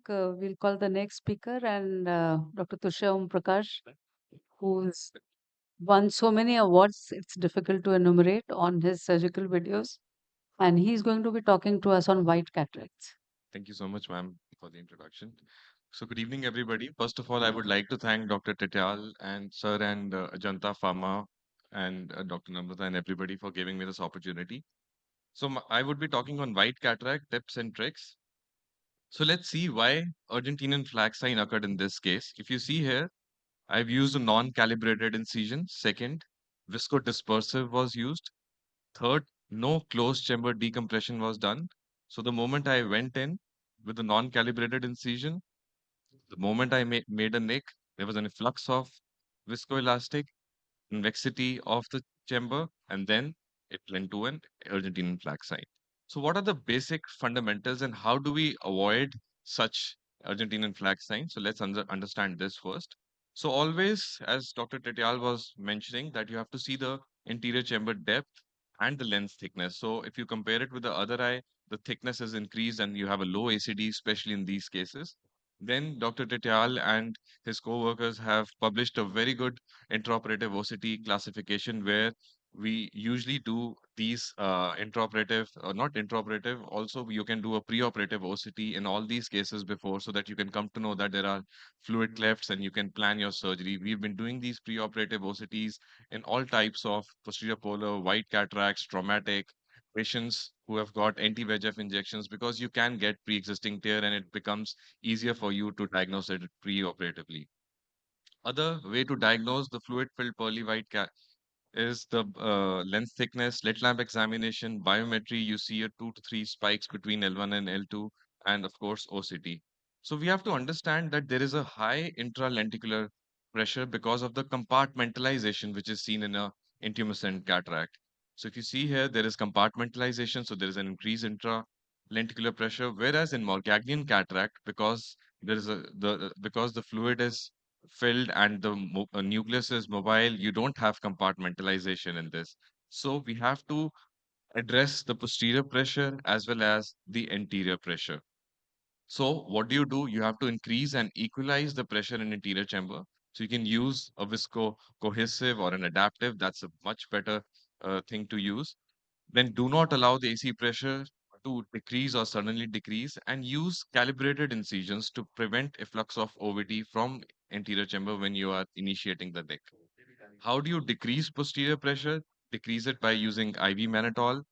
we'll call the next speaker and Dr. Tushya Prakash, who's won so many awards, it's difficult to enumerate on his surgical videos. And he's going to be talking to us on white cataracts. Thank you so much, ma'am, for the introduction. So, good evening, everybody. First of all, I would like to thank Dr. Tityal and Sir and Ajanta Pharma and Dr. Namrata and everybody for giving me this opportunity. So, I would be talking on white cataract tips and tricks. So, let's see why Argentinian flag sign occurred in this case. If you see here, I've used a non-calibrated incision. Second, viscodispersive was used. Third, no closed chamber decompression was done. So the moment I went in with a non-calibrated incision, the moment I made a nick, there was an efflux of viscoelastic convexity of the chamber, and then it went to an Argentinian flag sign. So, what are the basic fundamentals, and how do we avoid such Argentinian flag signs? So, let's understand this first. So, always, as Dr. Tetial was mentioning, that you have to see the anterior chamber depth and the lens thickness. So, if you compare it with the other eye, the thickness is increased and you have a low ACD, especially in these cases. Then Dr. Tetial and his co-workers have published a very good intraoperative OCT classification where we usually do these intraoperative, not intraoperative, also you can do a preoperative OCT in all these cases before so that you can come to know that there are fluid clefts and you can plan your surgery. We've been doing these preoperative OCTs in all types of posterior polar, white cataracts, traumatic patients who have got anti-VEGF injections because you can get pre-existing tear and it becomes easier for you to diagnose it preoperatively. Other way to diagnose the fluid-filled pearly white is the lens thickness, slit lamp examination, biometry. You see a 2 to 3 spikes between L1 and L2, and of course OCT. So we have to understand that there is a high intralenticular pressure because of the compartmentalization which is seen in a intumescent cataract. So if you see here, there is compartmentalization, so there is an increased intralenticular pressure, whereas in Morgagnon cataract, because there is because the fluid is filled and the nucleus is mobile, you don't have compartmentalization in this. So we have to address the posterior pressure as well as the anterior pressure. So what do? You have to increase and equalize the pressure in anterior chamber. So you can use a visco cohesive or an adaptive. That's a much better thing to use. Then do not allow the AC pressure to decrease or suddenly decrease and use calibrated incisions to prevent efflux of OVT from anterior chamber when you are initiating the nick. How do you decrease posterior pressure? Decrease it by using IV mannitol,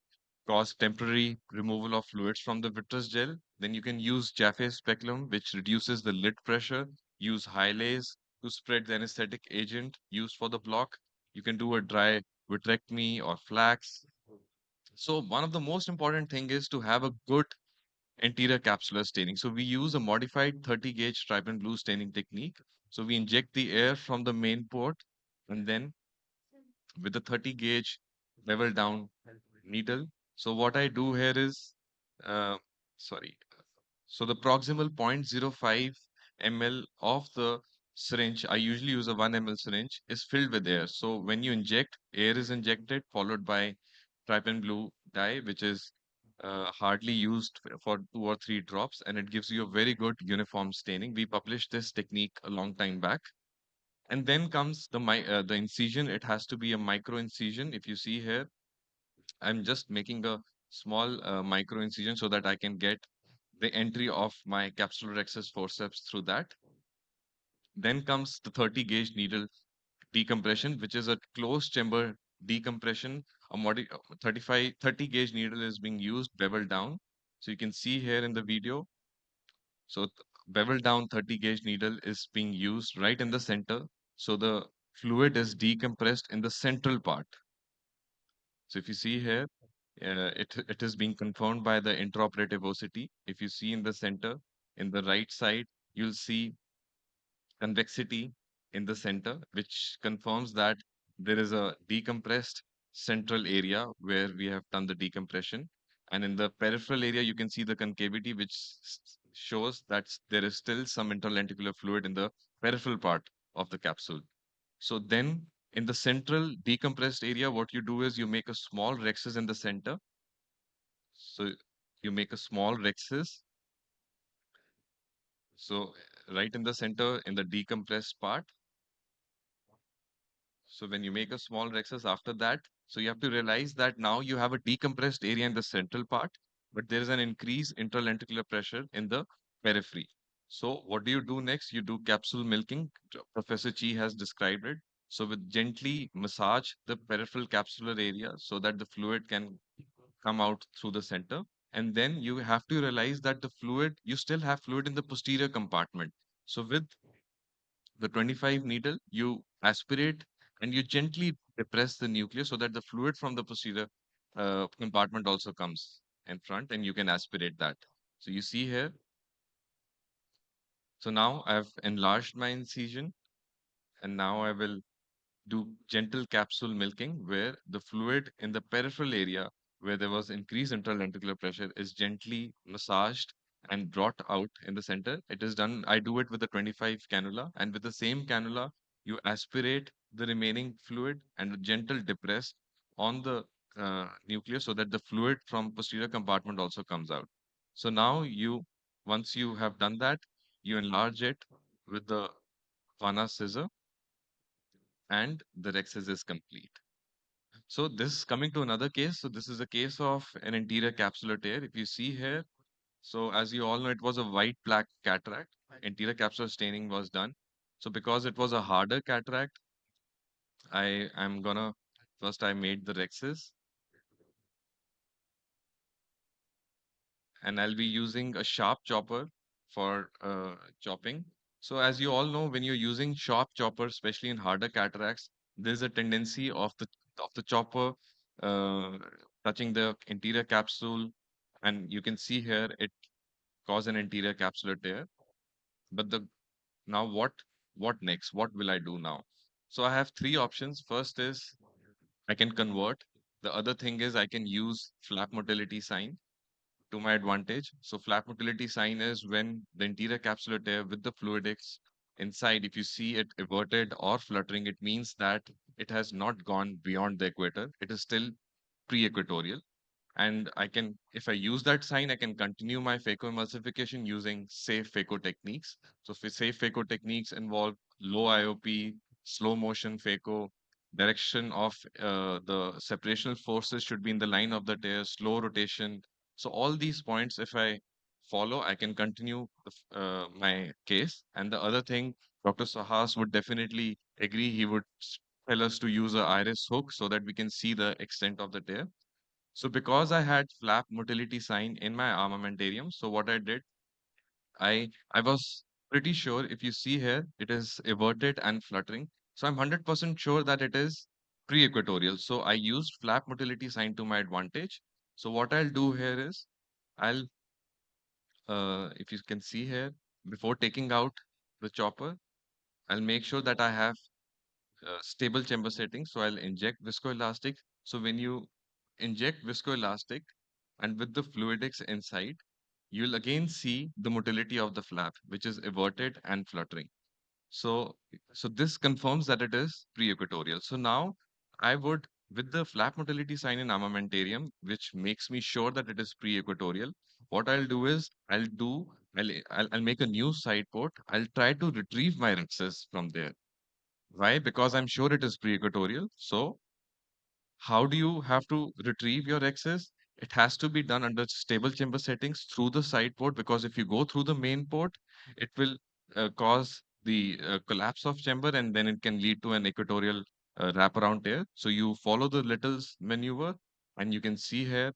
cause temporary removal of fluids from the vitreous gel. Then you can use Jaffe speculum, which reduces the lid pressure. Use Hyalase to spread the anesthetic agent used for the block. You can do a dry vitrectomy or flax. So one of the most important thing is to have a good anterior capsular staining. So we use a modified 30 gauge trypan blue staining technique. So we inject the air from the main port and then with the 30 gauge level down needle. So what I do here is, uh, sorry. So the proximal zero point zero 0.05 ml of the syringe, I usually use a 1 ml syringe, is filled with air. So when you inject, air is injected followed by trypan blue dye, which is hardly used for 2 or 3 drops, and it gives you a very good uniform staining. We published this technique a long time back. And then comes the incision. It has to be a micro incision. If you see here, I'm just making a small micro incision so that I can get the entry of my capsular rhexis forceps through that. Then comes the 30 gauge needle decompression, which is a closed chamber decompression. 30 gauge needle is being used bevel down. So you can see here in the video. So bevel down 30 gauge needle is being used right in the center. So the fluid is decompressed in the central part. So if you see here, it is being confirmed by the intraoperative OCT. If you see in the center, in the right side, you'll see convexity in the center, which confirms that there is a decompressed central area where we have done the decompression. And in the peripheral area, you can see the concavity, which shows that there is still some interlenticular fluid in the peripheral part of the capsule. So then in the central decompressed area, what you do is you make a small rhexis in the center. So you make a small rhexis So right in the center, in the decompressed part. So when you make a small rexus after that, so you have to realize that now you have a decompressed area in the central part, but there is an increased interlenticular pressure in the periphery. So what do you do next? You do capsule milking. Professor Chi has described it. So with gently massage the peripheral capsular area so that the fluid can come out through the center. And then you have to realize that the fluid, you still have fluid in the posterior compartment. So with the 25 needle, you aspirate and you gently depress the nucleus so that the fluid from the posterior compartment also comes in front and you can aspirate that. So you see here, so now I've enlarged my incision and now I will do gentle capsule milking where the fluid in the peripheral area where there was increased intralenticular pressure is gently massaged and brought out in the center. It is done, I do it with the 25 cannula, and with the same cannula, you aspirate the remaining fluid and gentle depress on the nucleus so that the fluid from posterior compartment also comes out. So now once you have done that, you enlarge it with the Vana scissor and the rexus is complete. So this coming to another case. So this is a case of an anterior capsular tear. If you see here, so as you all know, it was a white plaque cataract. Anterior capsular staining was done. So because it was a harder cataract, I'm gonna first I made the rexus and I'll be using a sharp chopper for chopping. So as you all know, when you're using sharp chopper, especially in harder cataracts, there's a tendency of the chopper uh, touching the anterior capsule, and you can see here it cause an anterior capsular tear. But the now what next? What will I do now? So I have three options. First is I can convert. The other thing is I can use flap motility sign to my advantage. So flap motility sign is when the anterior capsular tear with the fluidics inside, if you see it everted or fluttering, it means that it has not gone beyond the equator. It is still pre-equatorial. And I can, if I use that sign, I can continue my phacoemulsification using safe phaco techniques. So safe phaco techniques involve low IOP, slow motion phaco, direction of the separational forces should be in the line of the tear, slow rotation. So all these points, if I follow, I can continue my case. And the other thing, Dr. Sahas would definitely agree. He would tell us to use a iris hook so that we can see the extent of the tear. So because I had flap motility sign in my armamentarium, so what I did, I was pretty sure if you see here, it is everted and fluttering. So I'm 100% sure that it is pre-equatorial. So I used flap motility sign to my advantage. So what I'll do here is, I'll, if you can see here, before taking out the chopper, I'll make sure that I have stable chamber settings. So I'll inject viscoelastic. So when you inject viscoelastic and with the fluidics inside, you'll again see the motility of the flap, which is everted and fluttering. So, so this confirms that it is pre-equatorial. So now I would, with the flap motility sign in armamentarium, which makes me sure that it is pre-equatorial, what I'll do is I'll make a new side port. I'll try to retrieve my rexus from there. Why? Because I'm sure it is pre-equatorial. So how do you have to retrieve your access? It has to be done under stable chamber settings through the side port, because if you go through the main port, it will cause the collapse of chamber and then it can lead to an equatorial wraparound tear. So you follow the Little's maneuver and you can see here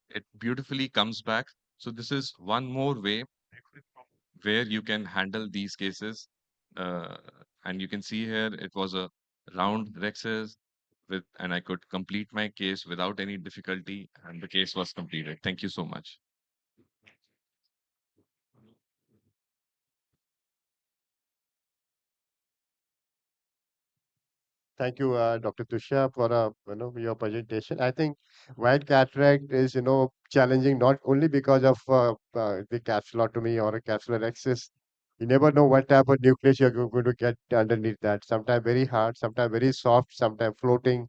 it beautifully comes back. So this is one more way where you can handle these cases. Uh, and you can see here it was a round rexes with, and I could complete my case without any difficulty, and the case was completed. Thank you so much. Thank you, Dr. Tushya, for your presentation. I think white cataract is challenging not only because of the capsulotomy or a capsular access. You never know what type of nucleus you're going to get underneath that. Sometimes very hard, sometimes very soft, sometimes floating.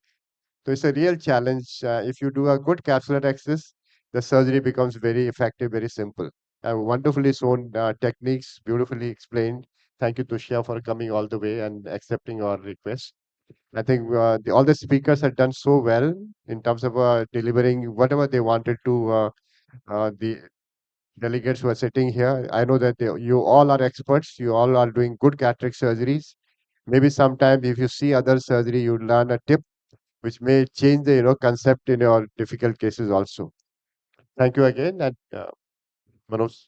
So it's a real challenge. If you do a good capsular access, the surgery becomes very effective, very simple. Wonderfully shown techniques, beautifully explained. Thank you, Tushya, for coming all the way and accepting our request. I think all the speakers have done so well in terms of delivering whatever they wanted to the delegates who are sitting here. I know that you all are experts. You all are doing good cataract surgeries. Maybe sometime if you see other surgery, you learn a tip which may change the concept in your difficult cases also. Thank you again, and Manoj.